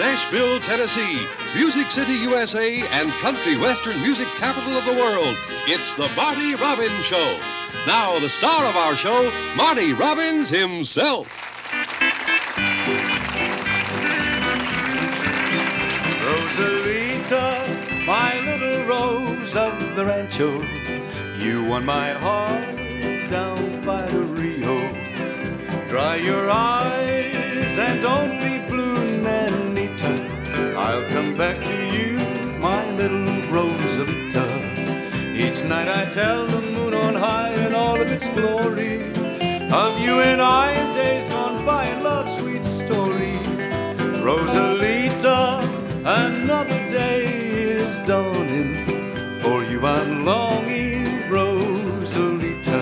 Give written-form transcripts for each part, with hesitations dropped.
Nashville, Tennessee, Music City, USA, and country western music capital of the world. It's the Marty Robbins Show. Now, the star of our show, Marty Robbins himself. Rosalita, my little rose of the rancho, you won my heart down by the Rio. Dry your eyes and don't be blue, Nanita. I'll come back to you, my little Rosalita. Each night I tell the moon on high in all of its glory of you and I in days gone by and love's sweet story. Rosalita, another day is dawning. For you I'm longing, Rosalita.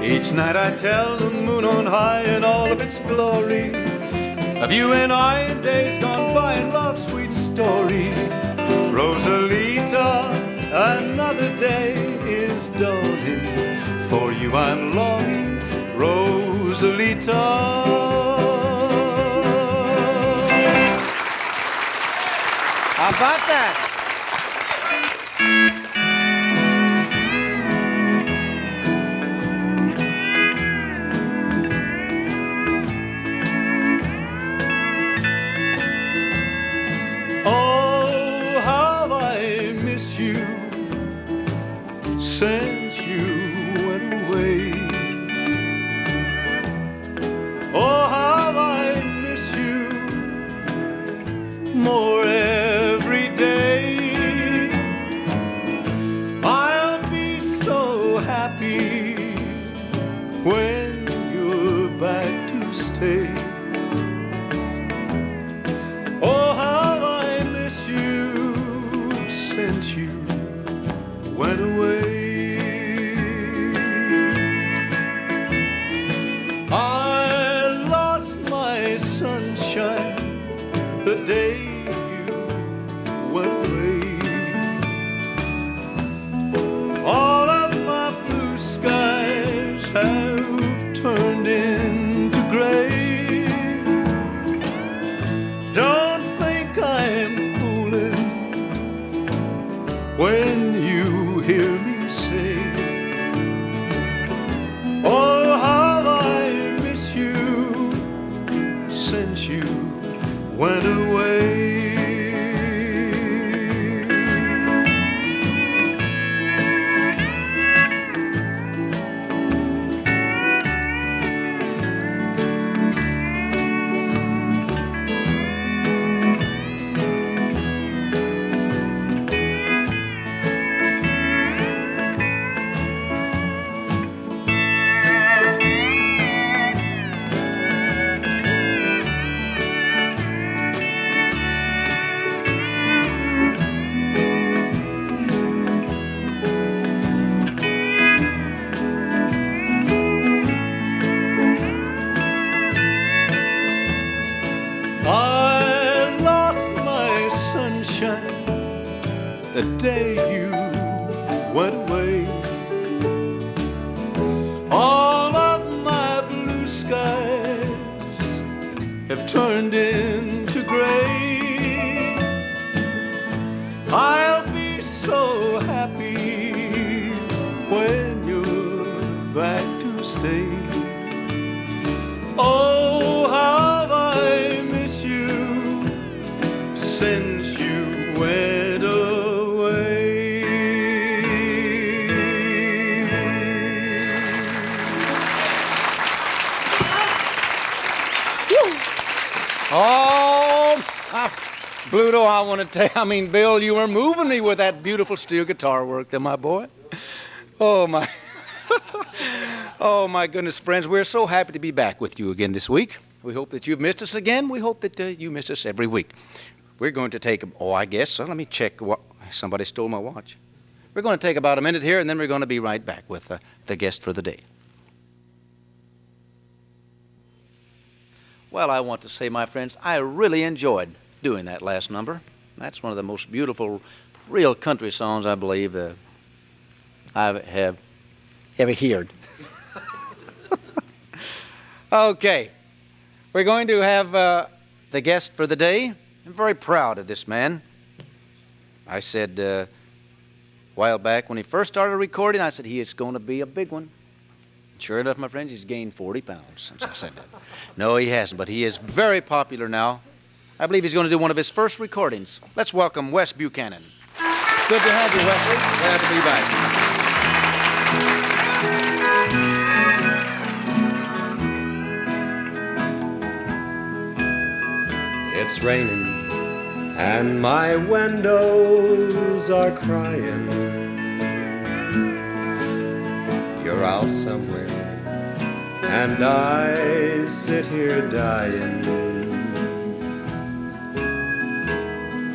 Each night I tell the moon on high in all of its glory of you and I in days gone by and love's sweet story. Rosalita, another day is dawning. For you I'm longing, Rosalita. How about that? Since you went away, oh how I miss you more every day. I'll be so happy when you're back to stay. Oh how I miss you since you went away. Sunshine, the day you went away. All of my blue skies have turned into gray. Don't think I'm fooling when you hear me say, oh how I miss you since you went away. I lost my sunshine the day you went away. All of my blue skies have turned into gray. I'll be so happy when you're back to stay. Oh, how I miss you since you went away. Oh, Bluto, I want to tell you, Bill, you were moving me with that beautiful steel guitar work there, my boy. Oh, my. Oh, my goodness, friends, we're so happy to be back with you again this week. We hope that you've missed us again. We hope that you miss us every week. We're going to take, I guess so. Let me check. Somebody stole my watch. We're going to take about a minute here, and then we're going to be right back with the guest for the day. Well, I want to say, my friends, I really enjoyed doing that last number. That's one of the most beautiful, real country songs, I believe, I have ever heard. Okay, we're going to have the guest for the day. I'm very proud of this man. I said a while back when he first started recording, I said he is going to be a big one. Sure enough, my friends, he's gained 40 pounds since I said that. No, he hasn't, but he is very popular now. I believe he's going to do one of his first recordings. Let's welcome Wes Buchanan. Good to have you, Wesley. Glad to be back. It's raining and my windows are crying. You're out somewhere and I sit here dying.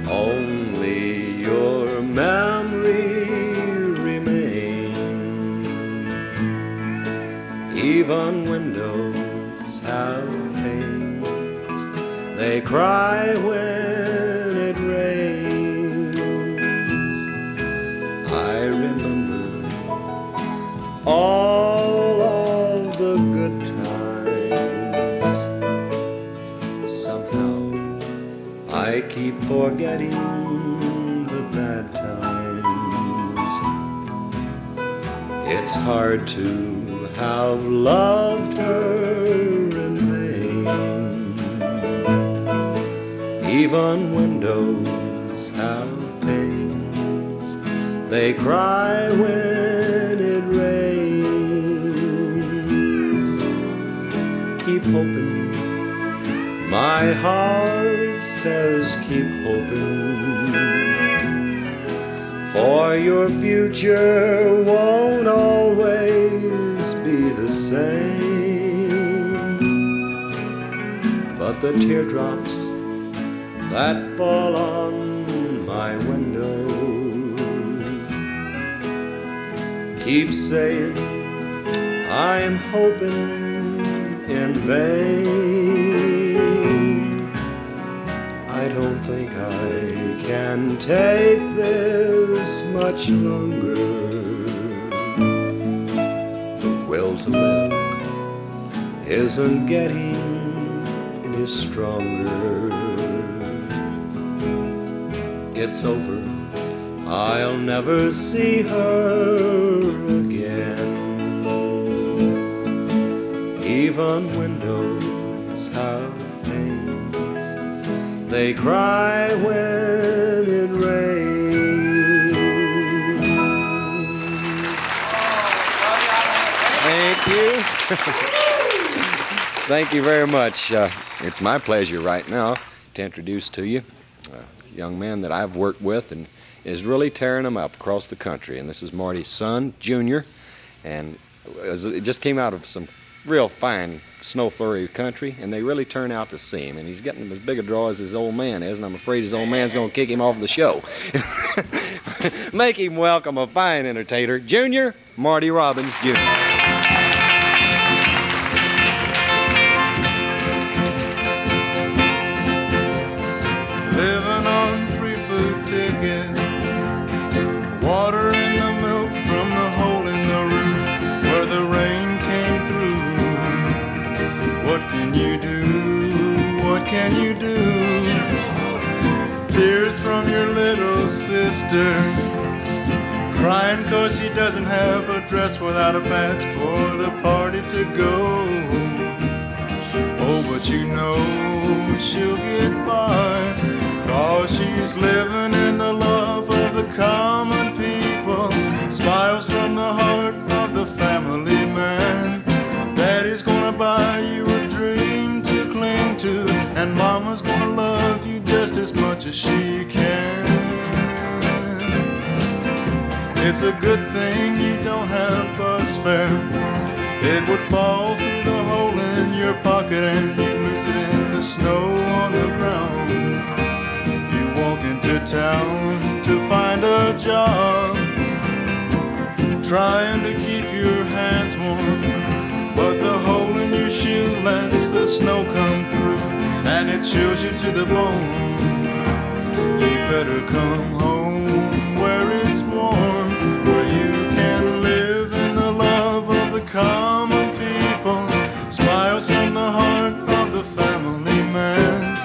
Only your memory remains. Even windows have pains. They cry when it rains. I remember all of the good times. Somehow I keep forgetting the bad times. It's hard to have loved her in vain. Even windows have pains. They cry when it rains. Keep hoping. My heart says keep hoping, for your future won't always be the same. But the teardrops that fall on my windows keep saying I'm hoping in vain. I don't think I can take this much longer. The will to live isn't getting any stronger. It's over, I'll never see her again. Even windows have pains. They cry when it rains. Thank you. Thank you very much. It's my pleasure right now to introduce to you a young man that I've worked with and is really tearing them up across the country. And this is Marty's son, Junior, and it just came out of some real fine snow flurry country, and they really turn out to see him. And he's getting as big a draw as his old man is, and I'm afraid his old man's going to kick him off the show. Make him welcome a fine entertainer, Junior Marty Robbins, Jr. Living on free food tickets, water in the milk from the hole in the roof where the rain came through. What can you do? What can you do? Tears from your little sister, crying 'cause she doesn't have a dress without a patch for the party to go. Oh, but you know she'll get by, 'cause she's living in the love of the common people. Smiles from the heart of the family man. Daddy's gonna buy you a dream to cling to, and Mama's gonna love you just as much as she can. It's a good thing you don't have bus fare. It would fall through the hole in your pocket and you'd lose it in the snow on the ground. You walk into town to find a job, trying to keep your hands warm, but the hole in your shoe lets the snow come through. chills you to the bone. You better come home where it's warm, where you can live in the love of the common people. Smiles from the heart of the family man.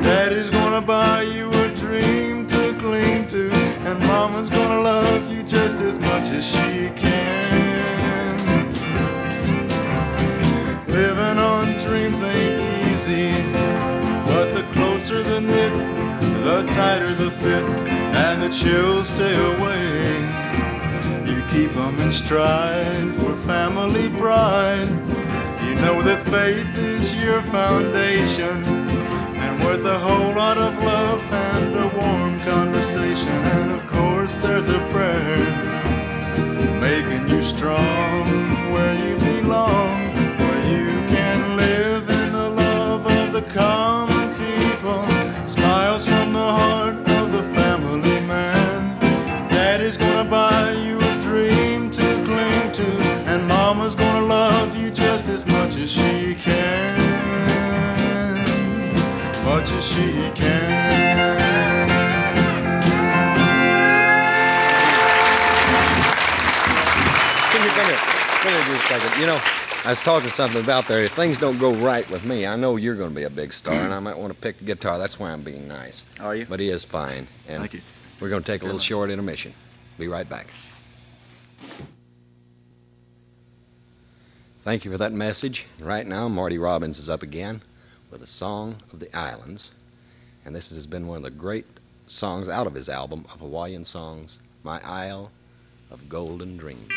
Daddy's gonna buy you a dream to cling to, and Mama's gonna love you just as much as she can. Living on dreams ain't easy, but the closer the knit, the tighter the fit, and the chills stay away. You keep them in stride for family pride. You know that faith is your foundation, and worth a whole lot of love and a warm conversation. And of course there's a prayer making you strong where you belong, where you can live in the love of the common people. Smiles from the heart of the family man. Daddy's gonna buy you a dream to cling to, and Mama's gonna love you just as much as she can. Much as she can. Come here just a second. You know, I was talking something about there. If things don't go right with me, I know you're going to be a big star, and I might want to pick the guitar. That's why I'm being nice. Are you? But he is fine. And Thank you. We're going to take a little short intermission. Be right back. Thank you for that message. Right now, Marty Robbins is up again with a song of the islands. And this has been one of the great songs out of his album of Hawaiian songs, My Isle of Golden Dreams.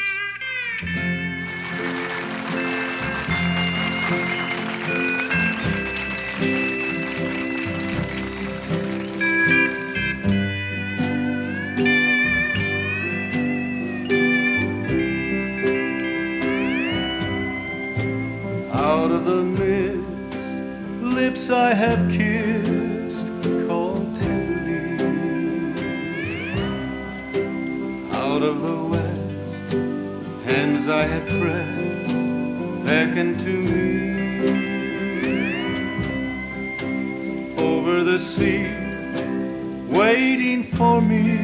Out of the mist, lips I have kissed call tenderly. Out of the west, hands I have pressed beckon to me. Over the sea, waiting for me,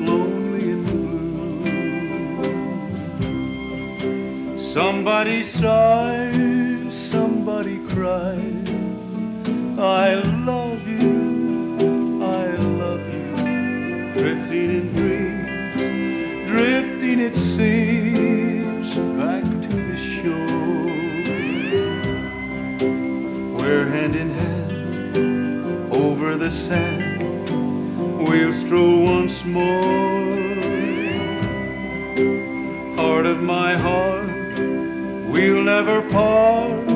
lonely and blue. Somebody sighs, somebody cries, I love you, I love you. Drifting in dreams, drifting it seems back to the shore, where hand in hand over the sand we'll stroll once more. Heart of my heart, we'll never part,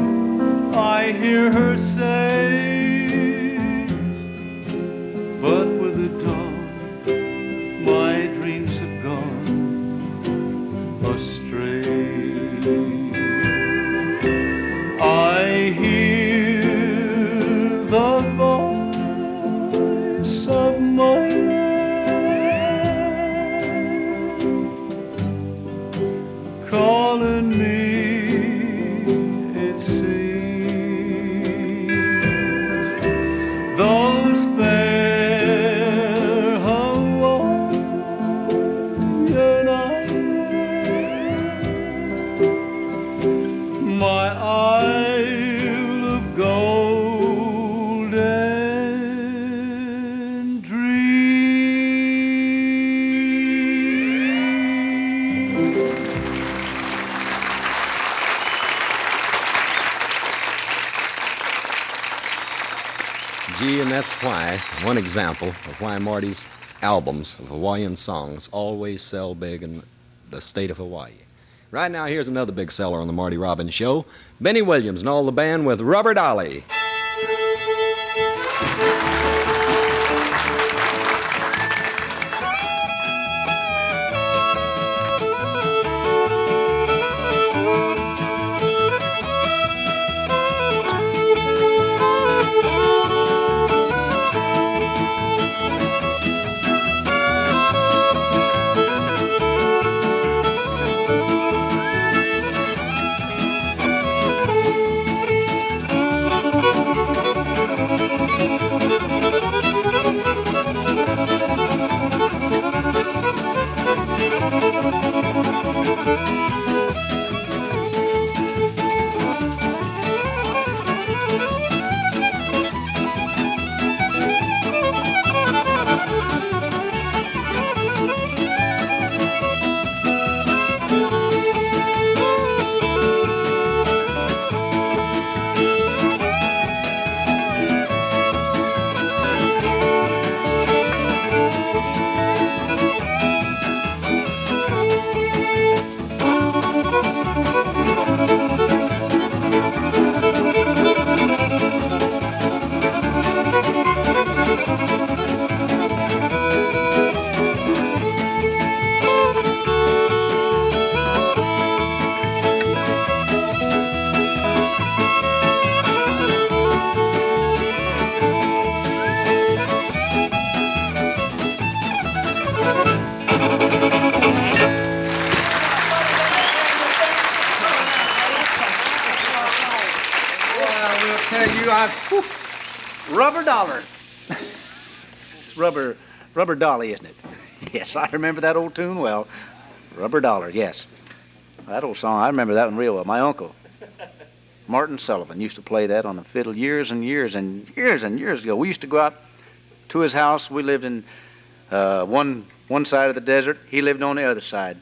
I hear her say. But with the dawn, my dreams have gone astray. I hear the voice of my love calling me. Those fair Hawaiian islands, my isle of golden dreams. Gee, and that's why, one example of why Marty's albums of Hawaiian songs always sell big in the state of Hawaii. Right now, here's another big seller on the Marty Robbins Show, Benny Williams and all the band with Rubber Dolly. tell you, rubber dollar. It's rubber dolly, isn't it? Yes, I remember that old tune well. Rubber dollar, yes. That old song, I remember that one real well. My uncle, Martin Sullivan, used to play that on the fiddle years and years and years and years ago. We used to go out to his house. We lived in one side of the desert. He lived on the other side.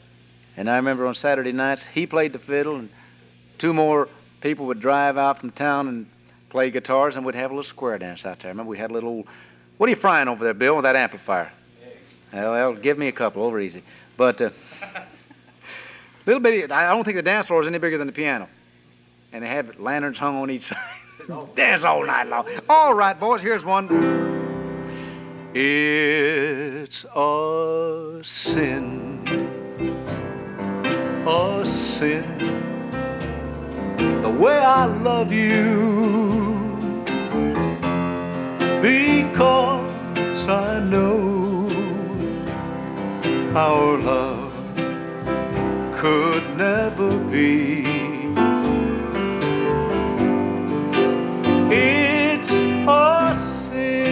And I remember on Saturday nights, he played the fiddle, and two more people would drive out from town and play guitars, and we'd have a little square dance out there. I remember we had a little, what are you frying over there, Bill, with that amplifier? Well, give me a couple, over easy. But little bitty, I don't think the dance floor is any bigger than the piano. And they have lanterns hung on each side. Dance all night long. All right, boys, here's one. It's a sin, the way I love you, because I know our love could never be. It's a sin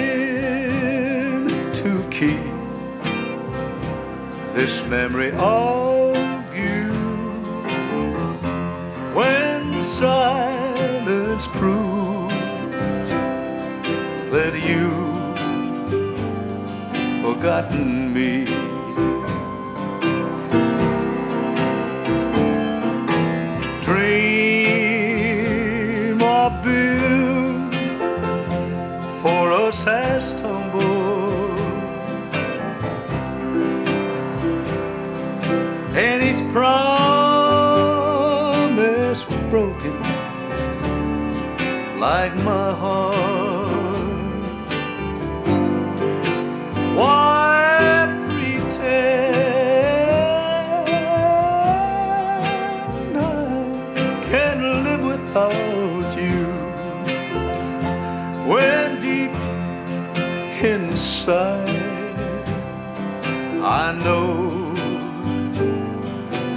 to keep this memory of you when silence proves that you've forgotten me. Dream of Bill for us has tumbled, and his promise broken like my heart. Why pretend I can live without you when deep inside I know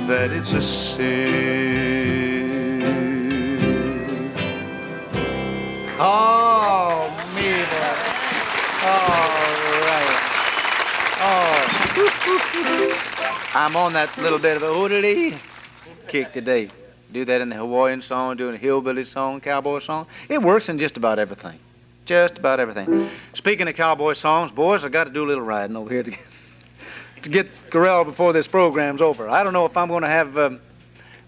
that it's a sin. Oh, me, boy. All right. Oh. I'm on that little bit of a oodly kick today. Do that in the Hawaiian song, doing a hillbilly song, cowboy song. It works in just about everything. Just about everything. Speaking of cowboy songs, boys, I got to do a little riding over here to get corral before this program's over. I don't know if I'm going to have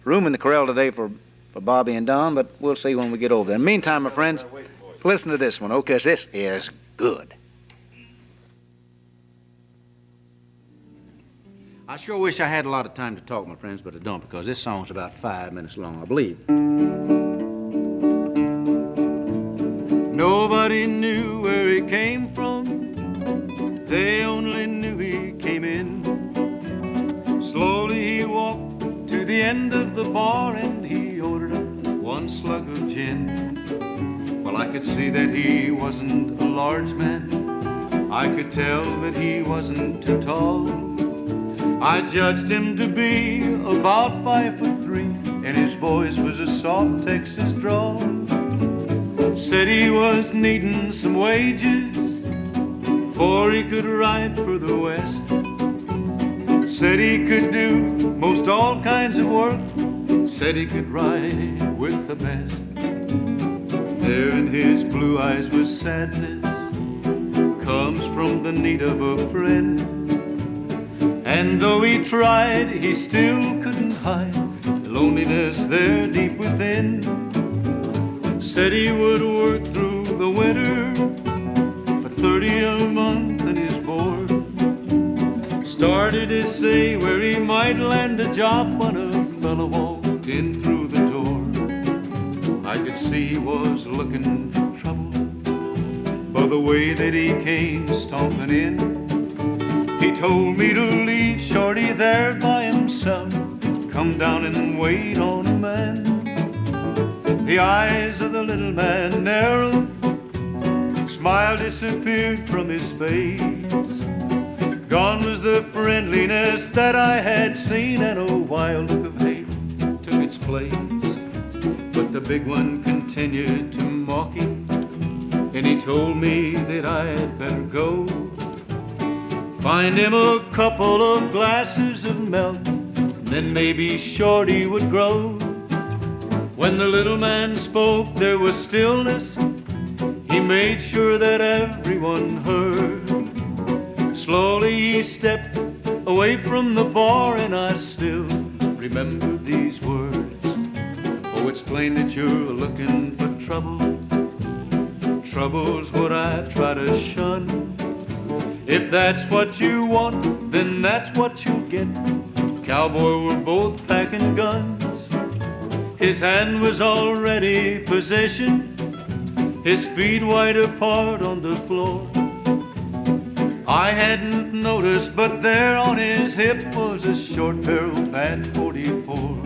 room in the corral today for Bobby and Don, but we'll see when we get over there. In the meantime, my friends, listen to this one, okay? 'Cause this is good. I sure wish I had a lot of time to talk, my friends, but I don't, because this song's about 5 minutes long, I believe. Nobody knew where he came from. They only knew he came in. Slowly he walked to the end of the bar and he ordered up one slug of gin. Well, I could see that he wasn't a large man. I could tell that he wasn't too tall. I judged him to be about 5'3", and his voice was a soft Texas drawl. Said he was needing some wages, for he could ride for the West. Said he could do most all kinds of work. Said he could ride with the best. There in his blue eyes was sadness, comes from the need of a friend. And though he tried, he still couldn't hide the loneliness there deep within. Said he would work through the winter for 30 a month and his board. Started to say where he might land a job when a fellow walked in through the door. I could see he was looking for trouble by the way that he came stomping in. He told me to leave Shorty there by himself, come down and wait on a man. The eyes of the little man narrowed, smile disappeared from his face. Gone was the friendliness that I had seen, and a wild look of hate took its place. But the big one continued to mock him, and he told me that I'd better go find him a couple of glasses of milk, then maybe Shorty would grow. When the little man spoke, there was stillness. He made sure that everyone heard. Slowly he stepped away from the bar, and I still remember these words. Oh, it's plain that you're looking for trouble. Trouble's what I try to shun. If that's what you want, then that's what you'll get. Cowboy were both packing guns. His hand was already positioned, his feet wide apart on the floor. I hadn't noticed, but there on his hip was a short barrel bat 44.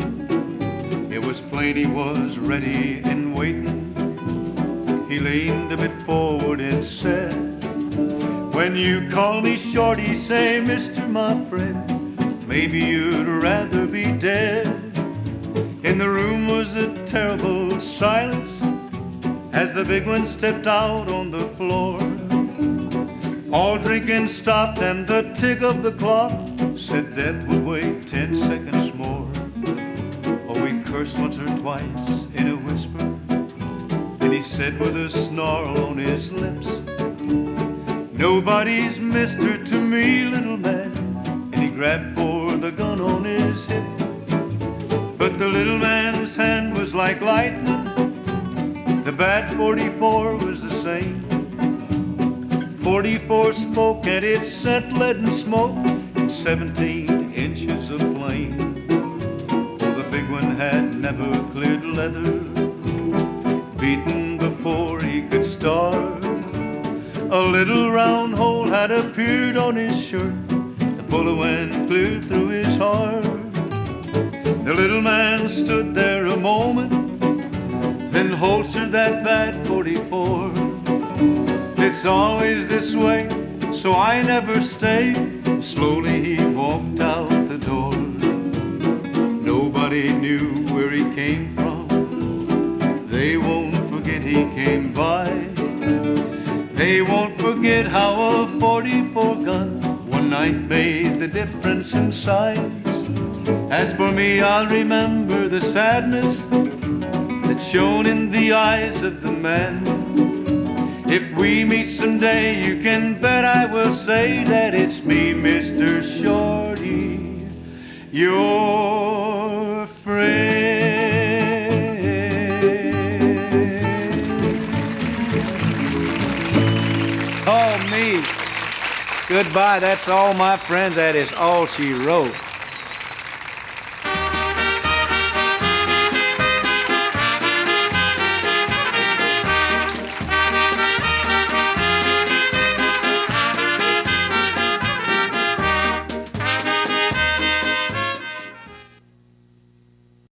It was plain he was ready and waiting. He leaned a bit forward and said, when you call me Shorty, say, Mister, my friend, maybe you'd rather be dead. In the room was a terrible silence as the big one stepped out on the floor. All drinking stopped, and the tick of the clock said death would wait 10 seconds more. Oh, he cursed once or twice in a whisper, and he said with a snarl on his lips, nobody's mister to me, little man. And he grabbed for the gun on his hip, but the little man's hand was like lightning. The bat 44 was the same. 44 spoke, and it sent lead and smoke and 17 inches of flame. Oh, the big one had never cleared leather, beaten before he could start. A little round hole had appeared on his shirt. The bullet went clear through his heart. The little man stood there a moment, then holstered that bat 44. It's always this way, so I never stay. Slowly he walked out the door. Nobody knew where he came from. They won't forget he came by. They won't forget how a 44 gun one night made the difference in size. As for me, I'll remember the sadness that shone in the eyes of the man. If we meet someday, you can bet I will say that it's me, Mr. Shorty, your friend. Oh, me. Goodbye. That's all, my friends. That is all she wrote.